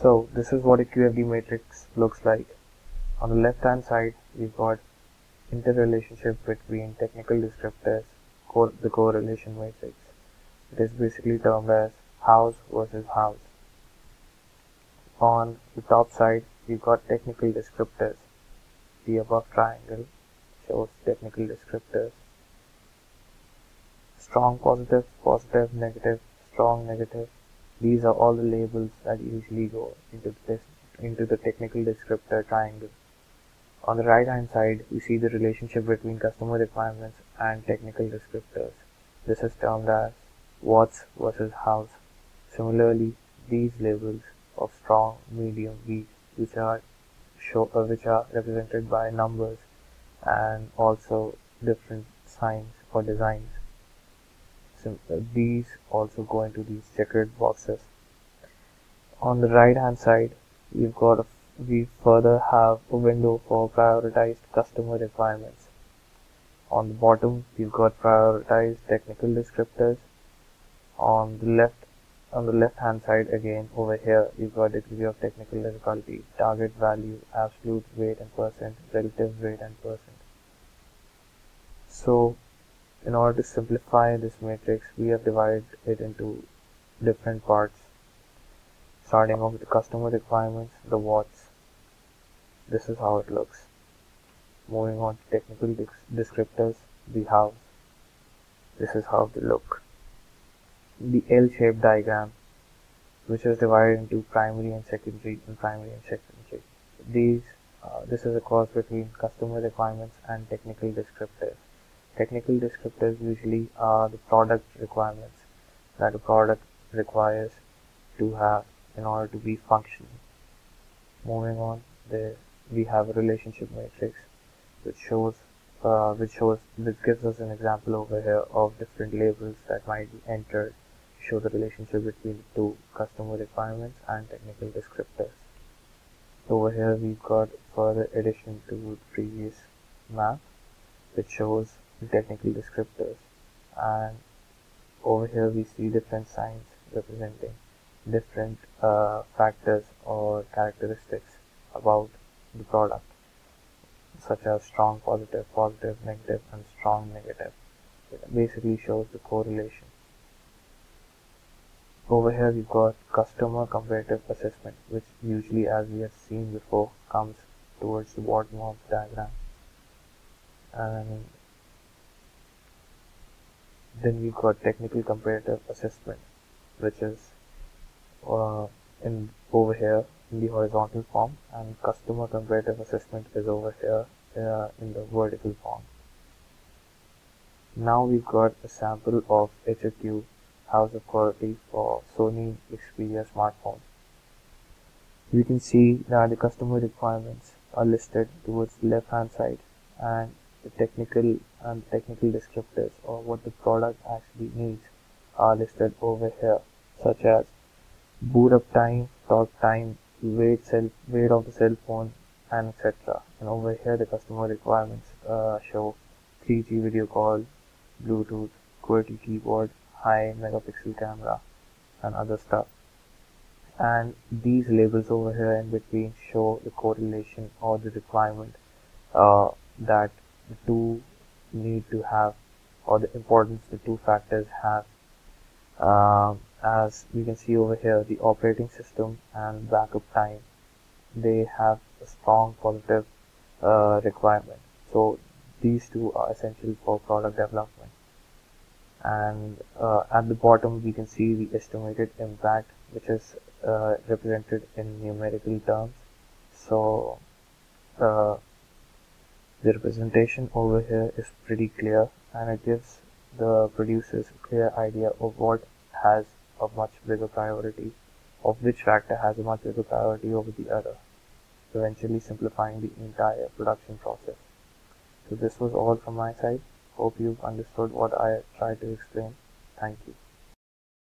So this is what a QFD matrix looks like. On the left hand side, we've got interrelationship between technical descriptors, the correlation matrix. It is basically termed as house versus house. On the top side, we've got technical descriptors. The above triangle shows technical descriptors. Strong positive, positive negative, strong negative. These are all the labels that usually go into the technical descriptor triangle. On the right hand side, we see the relationship between customer requirements and technical descriptors. This is termed as what's versus how's. Similarly, these labels of strong, medium, weak, which are represented by numbers and also different signs or designs. These also go into these checkered boxes. On the right hand side, we further have a window for prioritized customer requirements. On the bottom, we've got prioritized technical descriptors. On the left hand side again, over here, we've got degree of technical difficulty, target value, absolute weight and percent, relative weight and percent. So, in order to simplify this matrix, we have divided it into different parts. Starting off with the customer requirements, the what's. This is how it looks. Moving on to technical descriptors, the how's. This is how they look. The L-shaped diagram, which is divided into primary and secondary and primary and secondary. This is a cross between customer requirements and technical descriptors. Technical descriptors usually are the product requirements that a product requires to have in order to be functional. Moving on, we have a relationship matrix which gives us an example over here of different labels that might be entered to show the relationship between the two customer requirements and technical descriptors. Over here we've got further addition to the previous map which shows the technical descriptors, and over here we see different signs representing different factors or characteristics about the product, such as strong positive, positive negative, and strong negative. It basically shows the correlation. Over here we've got customer comparative assessment, which usually, as we have seen before, comes towards the bottom of the diagram. And then we've got technical comparative assessment, which is over here in the horizontal form, and customer comparative assessment is over here in the vertical form. Now we've got a sample of HOQ, House of Quality, for Sony Xperia smartphone. You can see that the customer requirements are listed towards the left hand side, and the technical descriptors, or what the product actually needs, are listed over here, such as boot up time, talk time, weight of the cell phone, and etc. And over here the customer requirements show 3G video call, Bluetooth, QWERTY keyboard, high megapixel camera, and other stuff. And these labels over here in between show the correlation or the requirement that the two need to have, or the importance the two factors have. As we can see over here, the operating system and backup time, they have a strong positive requirement. So these two are essential for product development. And at the bottom we can see the estimated impact, which is represented in numerical terms. So the representation over here is pretty clear, and it gives the producers a clear idea of what has a much bigger priority, of which factor has a much bigger priority over the other, eventually simplifying the entire production process. So this was all from my side. Hope you've understood what I tried to explain. Thank you.